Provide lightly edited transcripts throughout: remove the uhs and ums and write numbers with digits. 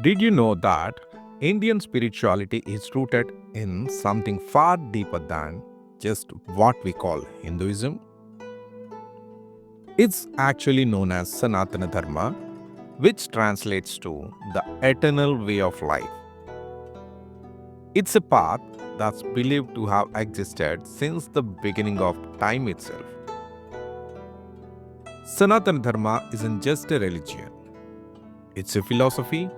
Did you know that Indian spirituality is rooted in something far deeper than just what we call Hinduism? It's actually known as Sanatana Dharma, which translates to the eternal way of life. It's a path that's believed to have existed since the beginning of time itself. Sanatana Dharma isn't just a religion, it's a philosophy,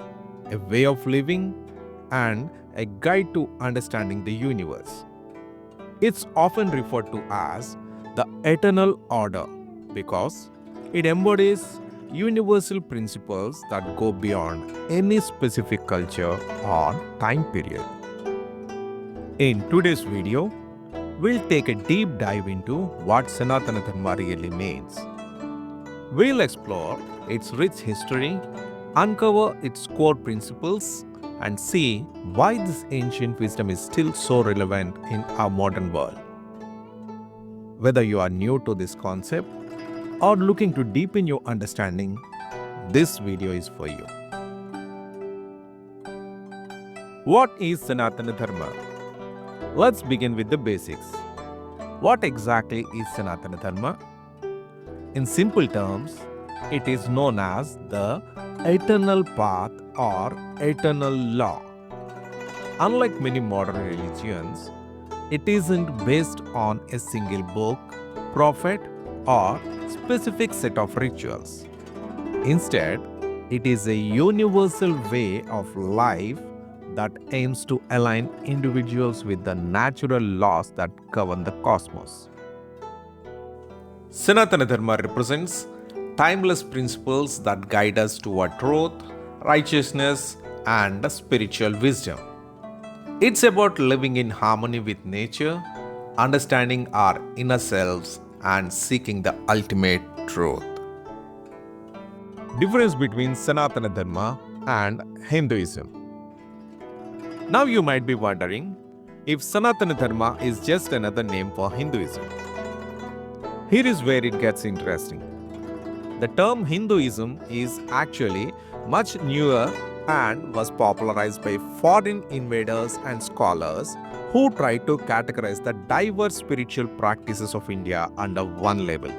a way of living, and a guide to understanding the universe. It's often referred to as the eternal order because it embodies universal principles that go beyond any specific culture or time period. In today's video, we'll take a deep dive into what Sanatana Dharma really means. We'll explore its rich history, uncover its core principles, and see why this ancient wisdom is still so relevant in our modern world. Whether you are new to this concept or looking to deepen your understanding, this video is for you. What is Sanatana Dharma? Let's begin with the basics. What exactly is Sanatana Dharma? In simple terms, it is known as the eternal path or eternal law. Unlike many modern religions, it isn't based on a single book, prophet, or specific set of rituals. Instead, it is a universal way of life that aims to align individuals with the natural laws that govern the cosmos. Sanatana Dharma represents timeless principles that guide us toward truth, righteousness, and spiritual wisdom. It's about living in harmony with nature, understanding our inner selves, and seeking the ultimate truth. Difference between Sanatana Dharma and Hinduism. Now you might be wondering if Sanatana Dharma is just another name for Hinduism. Here is where it gets interesting. The term Hinduism is actually much newer and was popularized by foreign invaders and scholars who tried to categorize the diverse spiritual practices of India under one label.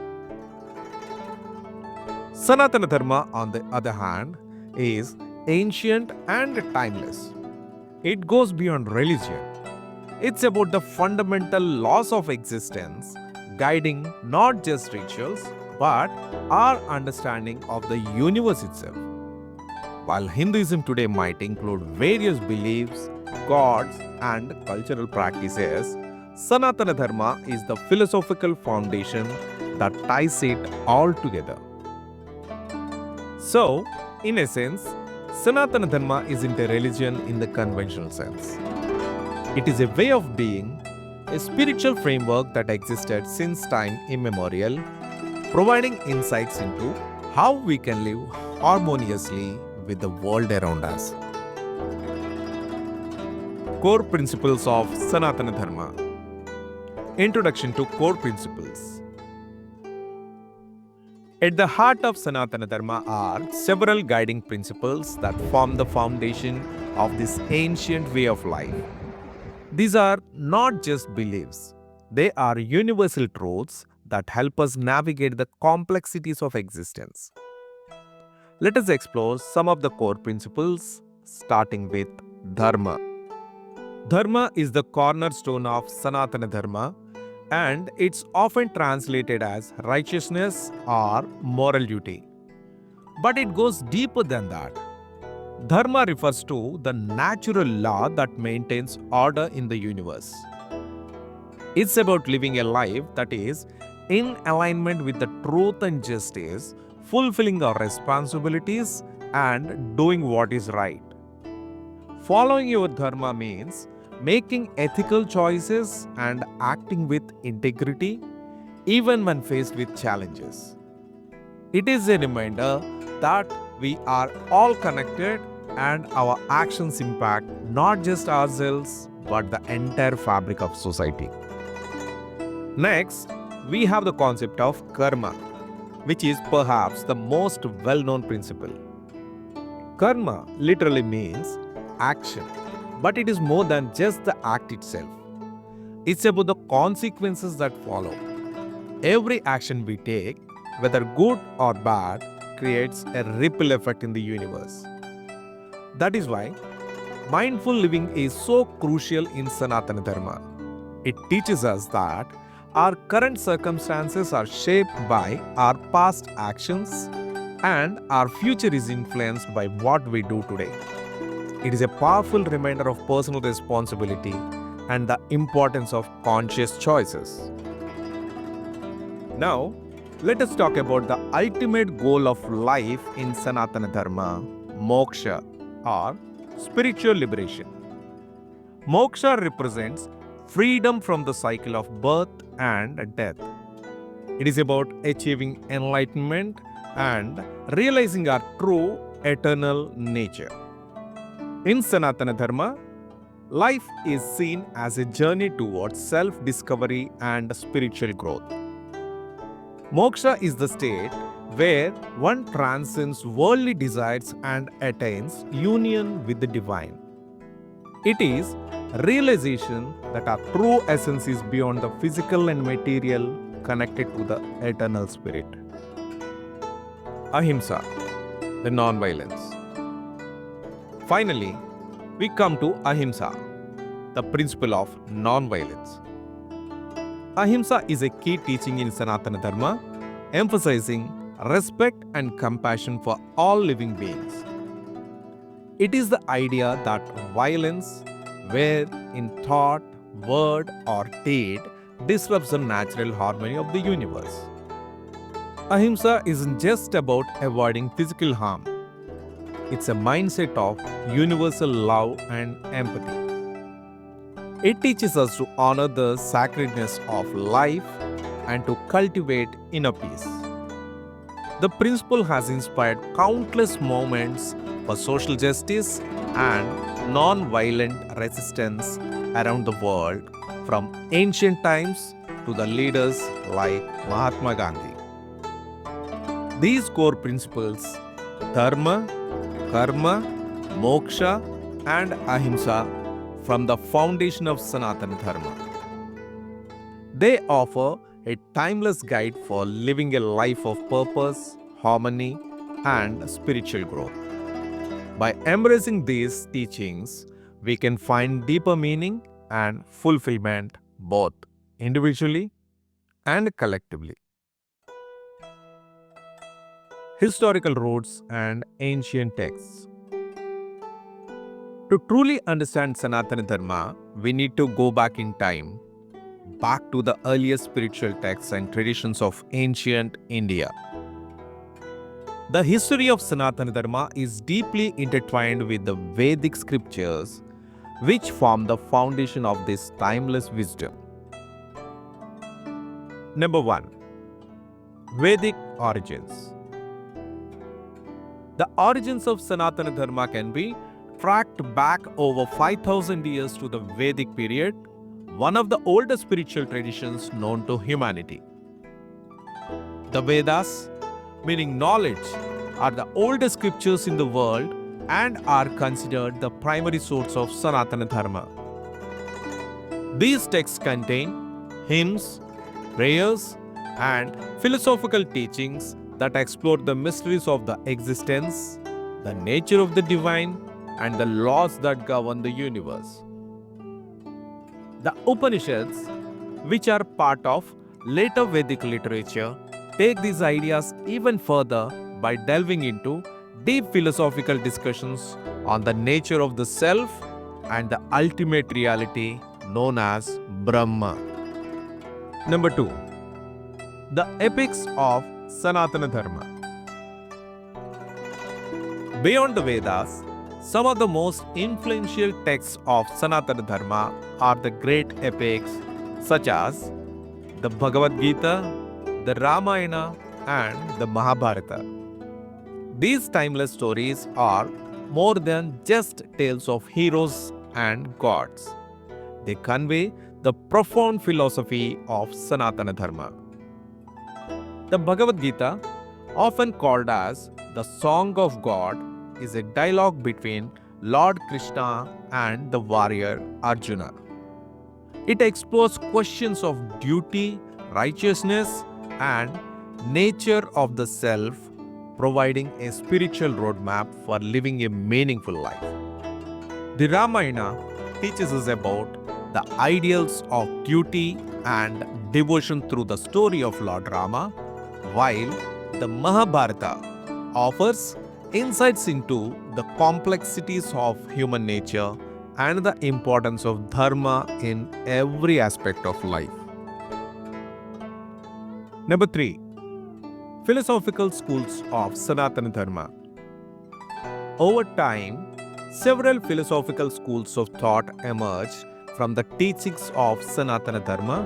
Sanatana Dharma, on the other hand, is ancient and timeless. It goes beyond religion. It's about the fundamental laws of existence, guiding not just rituals but our understanding of the universe itself. While Hinduism today might include various beliefs, gods, and cultural practices, Sanatana Dharma is the philosophical foundation that ties it all together. So, in essence, Sanatana Dharma isn't a religion in the conventional sense. It is a way of being, a spiritual framework that existed since time immemorial, providing insights into how we can live harmoniously with the world around us. Core Principles of Sanatana Dharma. Introduction to Core Principles. At the heart of Sanatana Dharma are several guiding principles that form the foundation of this ancient way of life. These are not just beliefs, they are universal truths that help us navigate the complexities of existence. Let us explore some of the core principles, starting with Dharma. Dharma is the cornerstone of Sanatana Dharma, and it's often translated as righteousness or moral duty. But it goes deeper than that. Dharma refers to the natural law that maintains order in the universe. It's about living a life that is in alignment with the truth and justice, fulfilling our responsibilities, and doing what is right. Following your dharma means making ethical choices and acting with integrity, even when faced with challenges. It is a reminder that we are all connected and our actions impact not just ourselves but the entire fabric of society. Next, we have the concept of karma, which is perhaps the most well-known principle. Karma literally means action, but it is more than just the act itself. It's about the consequences that follow. Every action we take, whether good or bad, creates a ripple effect in the universe. That is why mindful living is so crucial in Sanatana Dharma. It teaches us that our current circumstances are shaped by our past actions and our future is influenced by what we do today. It is a powerful reminder of personal responsibility and the importance of conscious choices. Now, let us talk about the ultimate goal of life in Sanatana Dharma, Moksha, or spiritual liberation. Moksha represents freedom from the cycle of birth and death. It is about achieving enlightenment and realizing our true eternal nature. In Sanatana Dharma, life is seen as a journey towards self-discovery and spiritual growth. Moksha is the state where one transcends worldly desires and attains union with the divine. It is realization that our true essence is beyond the physical and material, connected to the eternal spirit. Ahimsa, the non-violence. Finally, we come to Ahimsa, the principle of non-violence. Ahimsa is a key teaching in Sanatana Dharma, emphasizing respect and compassion for all living beings. It is the idea that violence, whether in thought, word, or deed, disrupts the natural harmony of the universe. Ahimsa isn't just about avoiding physical harm. It's a mindset of universal love and empathy. It teaches us to honor the sacredness of life and to cultivate inner peace. The principle has inspired countless movements for social justice and non-violent resistance around the world, from ancient times to the leaders like Mahatma Gandhi. These core principles, Dharma, Karma, Moksha, and Ahimsa, from the foundation of Sanatana Dharma. They offer a timeless guide for living a life of purpose, harmony, and spiritual growth. By embracing these teachings, we can find deeper meaning and fulfillment both individually and collectively. Historical roots and ancient texts. To truly understand Sanatana Dharma, we need to go back in time, back to the earliest spiritual texts and traditions of ancient India. The history of Sanatana Dharma is deeply intertwined with the Vedic scriptures, which form the foundation of this timeless wisdom. Number 1. Vedic origins. The origins of Sanatana Dharma can be tracked back over 5,000 years to the Vedic period, one of the oldest spiritual traditions known to humanity. The Vedas, meaning knowledge, are the oldest scriptures in the world and are considered the primary source of Sanatana Dharma. These texts contain hymns, prayers, and philosophical teachings that explore the mysteries of the existence, the nature of the divine, and the laws that govern the universe. The Upanishads, which are part of later Vedic literature, take these ideas even further by delving into deep philosophical discussions on the nature of the self and the ultimate reality known as Brahma. Number 2. The epics of Sanatana Dharma. Beyond the Vedas, some of the most influential texts of Sanatana Dharma are the great epics such as the Bhagavad Gita, the Ramayana, and the Mahabharata. These timeless stories are more than just tales of heroes and gods. They convey the profound philosophy of Sanatana Dharma. The Bhagavad Gita, often called as the Song of God, is a dialogue between Lord Krishna and the warrior Arjuna. It explores questions of duty, righteousness, and nature of the self, providing a spiritual roadmap for living a meaningful life. The Ramayana teaches us about the ideals of duty and devotion through the story of Lord Rama, while the Mahabharata offers insights into the complexities of human nature and the importance of dharma in every aspect of life. Number 3. Philosophical schools of Sanatana Dharma. Over time, several philosophical schools of thought emerged from the teachings of Sanatana Dharma,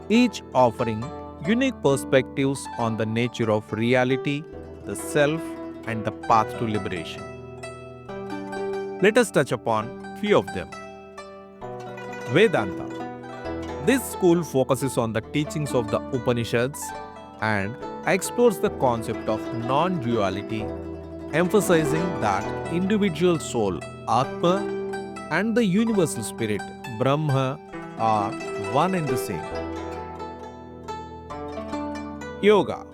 each offering unique perspectives on the nature of reality, the self, and the path to liberation. Let us touch upon few of them. Vedanta. This school focuses on the teachings of the Upanishads and explores the concept of non-duality, emphasizing that individual soul, Atma, and the universal spirit, Brahma, are one and the same. Yoga.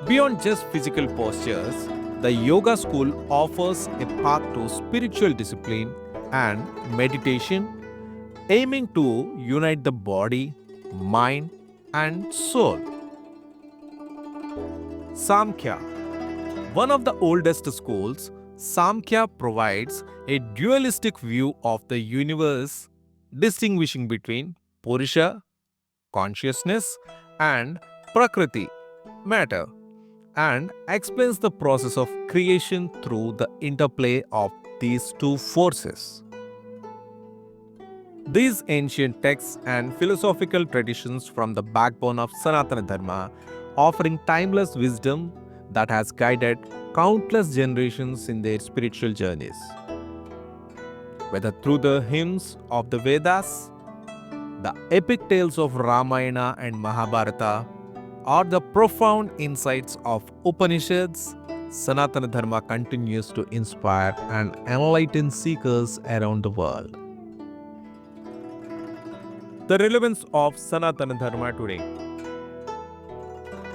Beyond just physical postures, the yoga school offers a path to spiritual discipline and meditation, aiming to unite the body, mind, and soul. Samkhya. One of the oldest schools, Samkhya provides a dualistic view of the universe, distinguishing between Purusha, consciousness, and Prakriti, matter, and explains the process of creation through the interplay of these two forces. These ancient texts and philosophical traditions form the backbone of Sanatana Dharma, offering timeless wisdom that has guided countless generations in their spiritual journeys. Whether through the hymns of the Vedas, the epic tales of Ramayana and Mahabharata, or the profound insights of Upanishads, Sanatana Dharma continues to inspire and enlighten seekers around the world. The relevance of Sanatana Dharma today.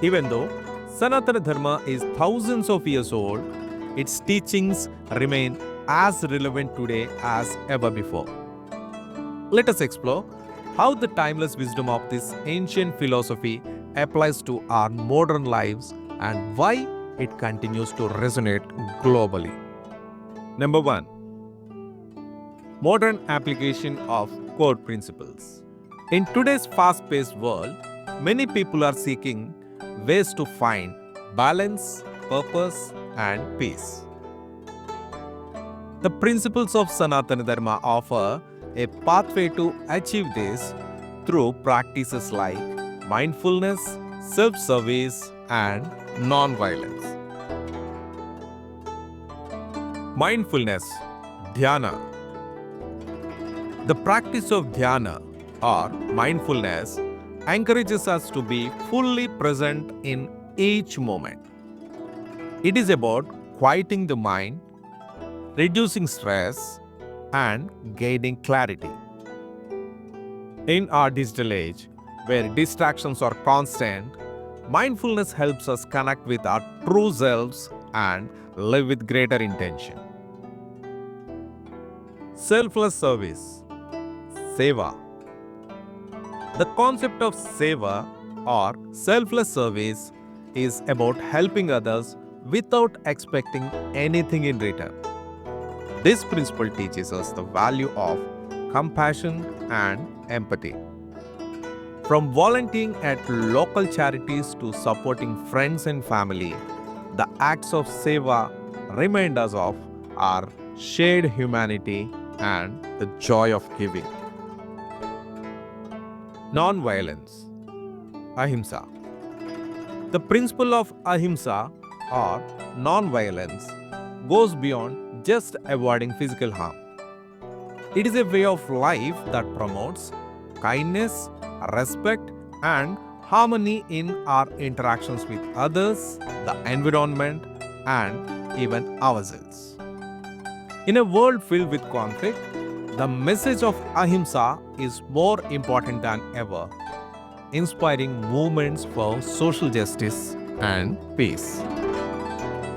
Even though Sanatana Dharma is thousands of years old, its teachings remain as relevant today as ever before. Let us explore how the timeless wisdom of this ancient philosophy applies to our modern lives and why it continues to resonate globally. Number 1. Modern application of core principles. In today's fast-paced world, many people are seeking ways to find balance, purpose, and peace. The principles of Sanatana Dharma offer a pathway to achieve this through practices like mindfulness, self-service, and non-violence. Mindfulness, dhyana. The practice of dhyana or mindfulness encourages us to be fully present in each moment. It is about quieting the mind, reducing stress, and gaining clarity. In our digital age, where distractions are constant, mindfulness helps us connect with our true selves and live with greater intention. Selfless service, seva. The concept of seva or selfless service is about helping others without expecting anything in return. This principle teaches us the value of compassion and empathy. From volunteering at local charities to supporting friends and family, the acts of seva remind us of our shared humanity and the joy of giving. Non-violence, Ahimsa. The principle of Ahimsa or non-violence goes beyond just avoiding physical harm. It is a way of life that promotes kindness, respect, and harmony in our interactions with others, the environment, and even ourselves. In a world filled with conflict, the message of Ahimsa is more important than ever, inspiring movements for social justice and peace.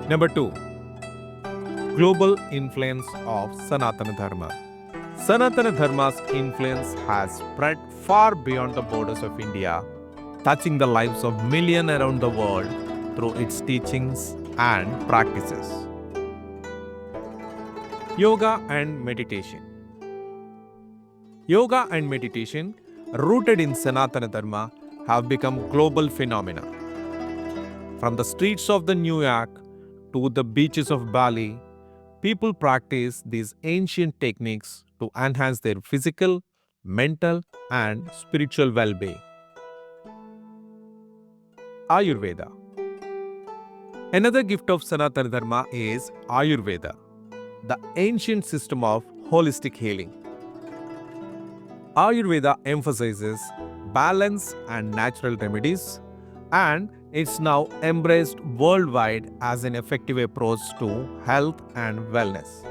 Number 2. Global influence of Sanatana Dharma. Sanatana Dharma's influence has spread far beyond the borders of India, touching the lives of millions around the world through its teachings and practices. Yoga and meditation. Yoga and meditation, rooted in Sanatana Dharma, have become global phenomena. From the streets of the New York to the beaches of Bali, people practice these ancient techniques to enhance their physical, mental, and spiritual well-being. Ayurveda. Another gift of Sanatana Dharma is Ayurveda, the ancient system of holistic healing. Ayurveda emphasizes balance and natural remedies, and it's now embraced worldwide as an effective approach to health and wellness.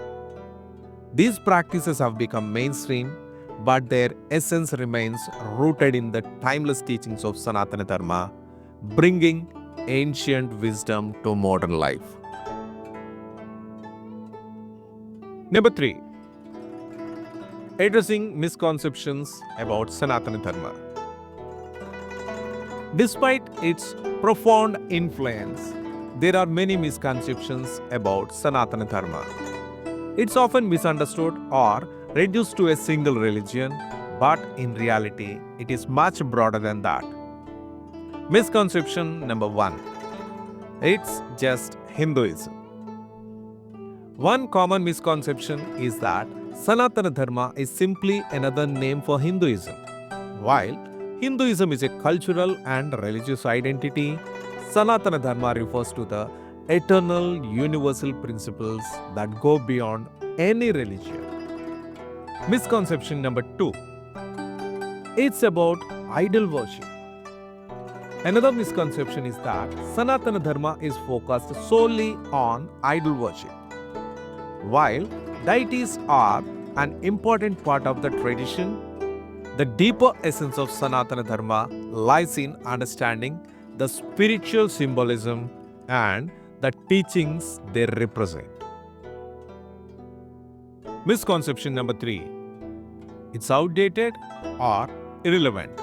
These practices have become mainstream, but their essence remains rooted in the timeless teachings of Sanatana Dharma, bringing ancient wisdom to modern life. Number 3. Addressing misconceptions about Sanatana Dharma. Despite its profound influence, there are many misconceptions about Sanatana Dharma. It's often misunderstood or reduced to a single religion, but in reality, it is much broader than that. Misconception number 1. It's just Hinduism. One common misconception is that Sanatana Dharma is simply another name for Hinduism. While Hinduism is a cultural and religious identity, Sanatana Dharma refers to the eternal universal principles that go beyond any religion. Misconception number 2. It's about idol worship. Another misconception is that Sanatana Dharma is focused solely on idol worship. While deities are an important part of the tradition, the deeper essence of Sanatana Dharma lies in understanding the spiritual symbolism and the teachings they represent. Misconception number 3. It's outdated or irrelevant.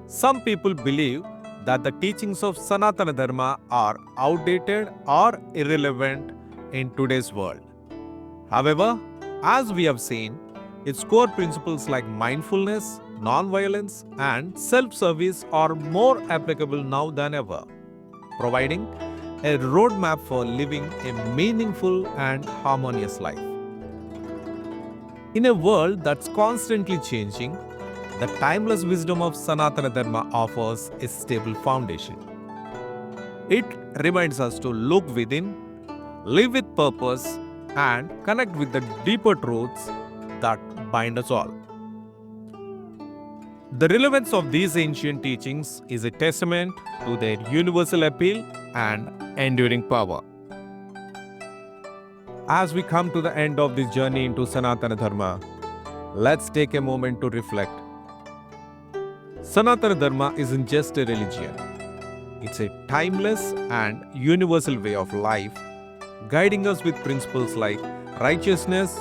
Some people believe that the teachings of Sanatana Dharma are outdated or irrelevant in today's world. However, as we have seen, its core principles like mindfulness, non-violence, and self-service are more applicable now than ever, providing a roadmap for living a meaningful and harmonious life. In a world that's constantly changing, the timeless wisdom of Sanatana Dharma offers a stable foundation. It reminds us to look within, live with purpose, and connect with the deeper truths that bind us all. The relevance of these ancient teachings is a testament to their universal appeal and enduring power. As we come to the end of this journey into Sanatana Dharma, let's take a moment to reflect. Sanatana Dharma isn't just a religion. It's a timeless and universal way of life, guiding us with principles like righteousness,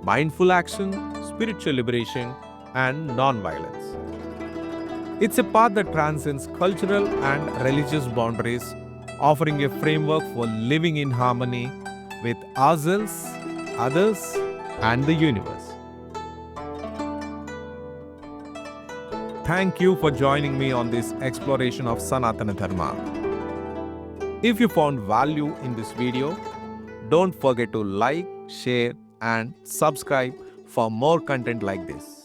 mindful action, spiritual liberation, and non-violence. It's a path that transcends cultural and religious boundaries, offering a framework for living in harmony with ourselves, others, and the universe. Thank you for joining me on this exploration of Sanatana Dharma. If you found value in this video, don't forget to like, share, and subscribe for more content like this.